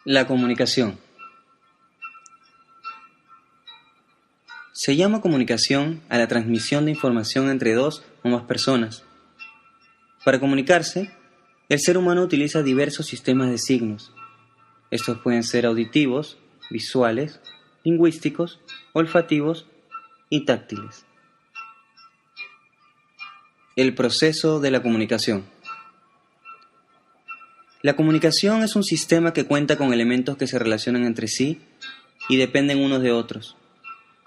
La comunicación. Se llama comunicación a la transmisión de información entre dos o más personas. Para comunicarse, el ser humano utiliza diversos sistemas de signos. Estos pueden ser auditivos, visuales, lingüísticos, olfativos y táctiles. El proceso de la comunicación. La comunicación es un sistema que cuenta con elementos que se relacionan entre sí y dependen unos de otros.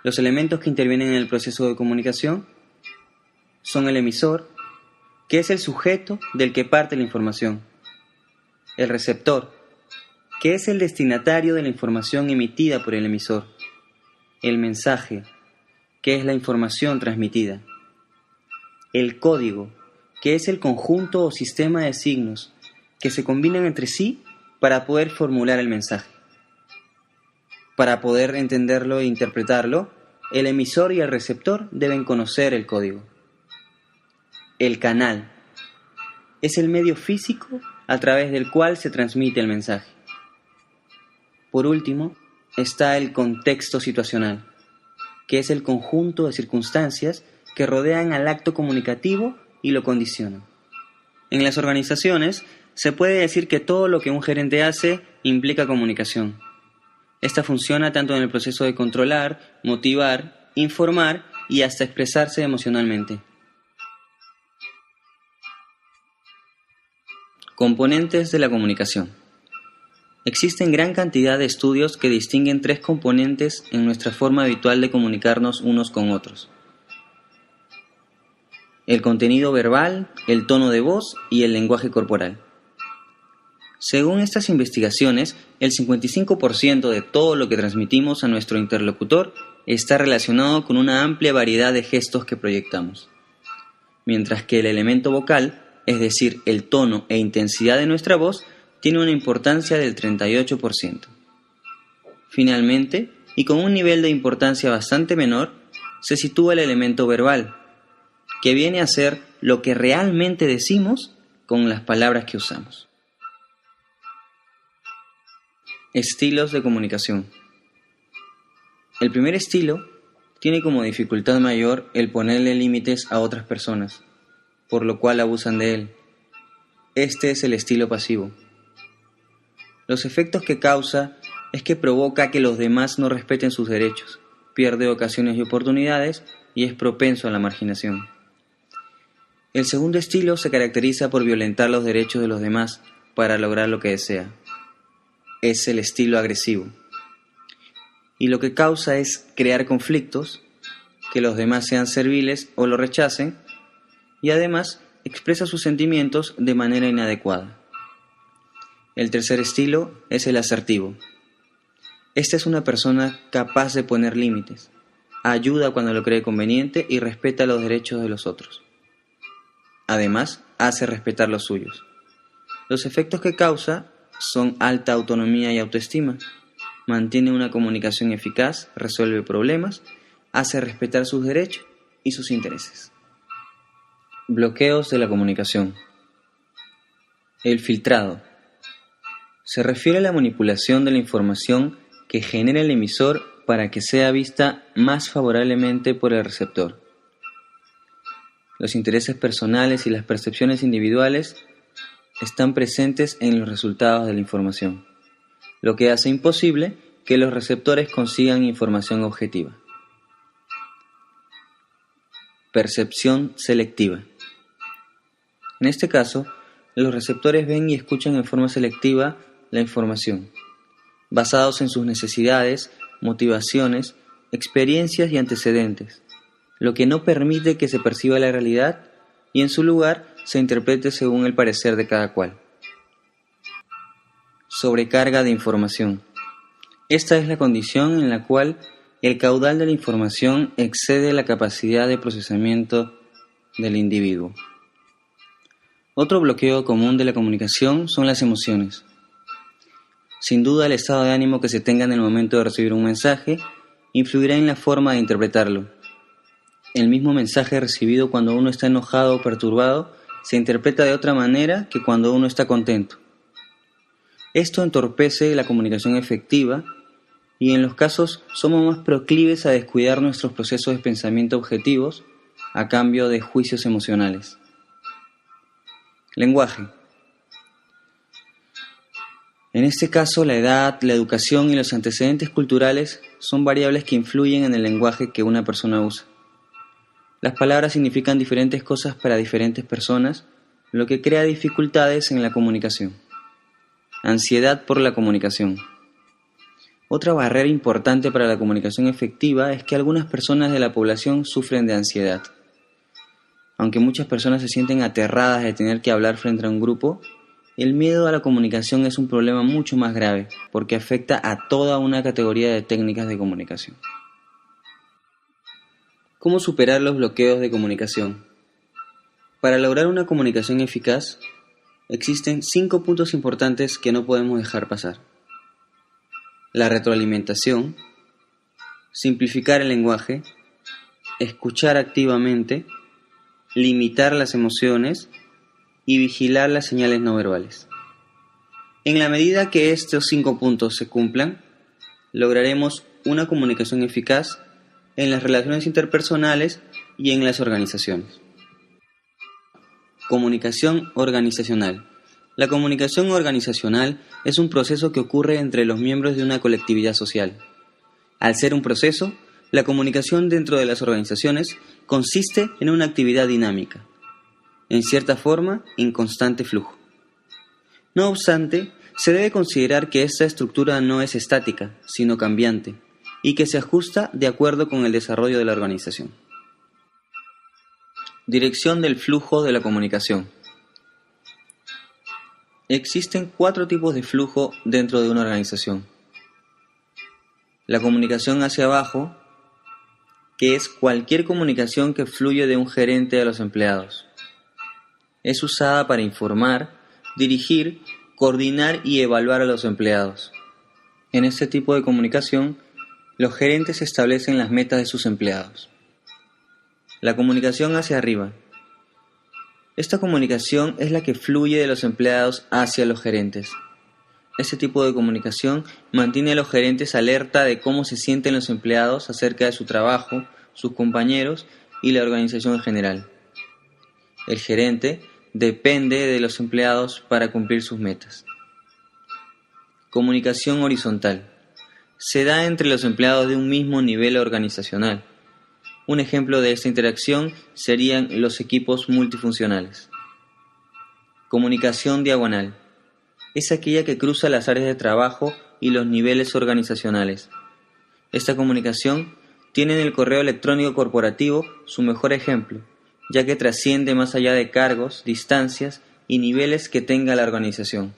Los elementos que intervienen en el proceso de comunicación son el emisor, que es el sujeto del que parte la información, el receptor, que es el destinatario de la información emitida por el emisor, el mensaje, que es la información transmitida, el código, que es el conjunto o sistema de signos que se combinan entre sí para poder formular el mensaje. Para poder entenderlo e interpretarlo, el emisor y el receptor deben conocer el código. El canal es el medio físico a través del cual se transmite el mensaje. Por último, está el contexto situacional, que es el conjunto de circunstancias que rodean al acto comunicativo y lo condicionan. En las organizaciones, se puede decir que todo lo que un gerente hace implica comunicación. Esta funciona tanto en el proceso de controlar, motivar, informar y hasta expresarse emocionalmente. Componentes de la comunicación. Existen gran cantidad de estudios que distinguen tres componentes en nuestra forma habitual de comunicarnos unos con otros: el contenido verbal, el tono de voz y el lenguaje corporal. Según estas investigaciones, el 55% de todo lo que transmitimos a nuestro interlocutor está relacionado con una amplia variedad de gestos que proyectamos, mientras que el elemento vocal, es decir, el tono e intensidad de nuestra voz, tiene una importancia del 38%. Finalmente, y con un nivel de importancia bastante menor, se sitúa el elemento verbal, que viene a ser lo que realmente decimos con las palabras que usamos. Estilos de comunicación. El primer estilo tiene como dificultad mayor el ponerle límites a otras personas, por lo cual abusan de él. Este es el estilo pasivo. Los efectos que causa es que provoca que los demás no respeten sus derechos, pierde ocasiones y oportunidades y es propenso a la marginación. El segundo estilo se caracteriza por violentar los derechos de los demás para lograr lo que desea. Es el estilo agresivo. Y lo que causa es crear conflictos, que los demás sean serviles o lo rechacen, y además expresa sus sentimientos de manera inadecuada. El tercer estilo es el asertivo. Esta es una persona capaz de poner límites, ayuda cuando lo cree conveniente y respeta los derechos de los otros. Además, hace respetar los suyos. Los efectos que causa son alta autonomía y autoestima, mantiene una comunicación eficaz, resuelve problemas, hace respetar sus derechos y sus intereses. Bloqueos de la comunicación. El filtrado. Se refiere a la manipulación de la información que genera el emisor para que sea vista más favorablemente por el receptor. Los intereses personales y las percepciones individuales están presentes en los resultados de la información, lo que hace imposible que los receptores consigan información objetiva. Percepción selectiva. En este caso, los receptores ven y escuchan en forma selectiva la información, basados en sus necesidades, motivaciones, experiencias y antecedentes, lo que no permite que se perciba la realidad y en su lugar se interprete según el parecer de cada cual. Sobrecarga de información. Esta es la condición en la cual el caudal de la información excede la capacidad de procesamiento del individuo. Otro bloqueo común de la comunicación son las emociones. Sin duda, el estado de ánimo que se tenga en el momento de recibir un mensaje influirá en la forma de interpretarlo. El mismo mensaje recibido cuando uno está enojado o perturbado se interpreta de otra manera que cuando uno está contento. Esto entorpece la comunicación efectiva y en los casos somos más proclives a descuidar nuestros procesos de pensamiento objetivos a cambio de juicios emocionales. Lenguaje. En este caso, la edad, la educación y los antecedentes culturales son variables que influyen en el lenguaje que una persona usa. Las palabras significan diferentes cosas para diferentes personas, lo que crea dificultades en la comunicación. Ansiedad por la comunicación. Otra barrera importante para la comunicación efectiva es que algunas personas de la población sufren de ansiedad. Aunque muchas personas se sienten aterradas de tener que hablar frente a un grupo, el miedo a la comunicación es un problema mucho más grave, porque afecta a toda una categoría de técnicas de comunicación. ¿Cómo superar los bloqueos de comunicación? Para lograr una comunicación eficaz, existen 5 puntos importantes que no podemos dejar pasar. La retroalimentación, simplificar el lenguaje, escuchar activamente, limitar las emociones y vigilar las señales no verbales. En la medida que estos 5 puntos se cumplan, lograremos una comunicación eficaz en las relaciones interpersonales y en las organizaciones. Comunicación organizacional. La comunicación organizacional es un proceso que ocurre entre los miembros de una colectividad social. Al ser un proceso, la comunicación dentro de las organizaciones consiste en una actividad dinámica, en cierta forma, en constante flujo. No obstante, se debe considerar que esta estructura no es estática, sino cambiante, y que se ajusta de acuerdo con el desarrollo de la organización. Dirección del flujo de la comunicación. Existen 4 tipos de flujo dentro de una organización. La comunicación hacia abajo, que es cualquier comunicación que fluye de un gerente a los empleados. Es usada para informar, dirigir, coordinar y evaluar a los empleados. En este tipo de comunicación, los gerentes establecen las metas de sus empleados. La comunicación hacia arriba. Esta comunicación es la que fluye de los empleados hacia los gerentes. Este tipo de comunicación mantiene a los gerentes alerta de cómo se sienten los empleados acerca de su trabajo, sus compañeros y la organización en general. El gerente depende de los empleados para cumplir sus metas. Comunicación horizontal. Se da entre los empleados de un mismo nivel organizacional. Un ejemplo de esta interacción serían los equipos multifuncionales. Comunicación diagonal. Es aquella que cruza las áreas de trabajo y los niveles organizacionales. Esta comunicación tiene en el correo electrónico corporativo su mejor ejemplo, ya que trasciende más allá de cargos, distancias y niveles que tenga la organización.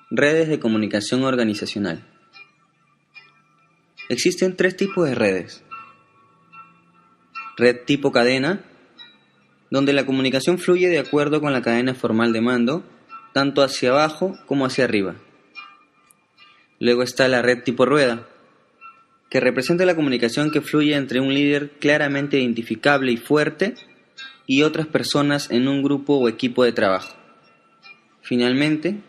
Redes de comunicación organizacional. Existen 3 tipos de redes. Red tipo cadena, donde la comunicación fluye de acuerdo con la cadena formal de mando, tanto hacia abajo como hacia arriba. Luego está la red tipo rueda, que representa la comunicación que fluye entre un líder claramente identificable y fuerte y otras personas en un grupo o equipo de trabajo. Finalmente,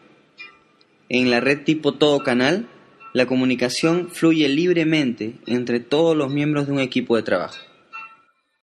en la red tipo todo canal, la comunicación fluye libremente entre todos los miembros de un equipo de trabajo.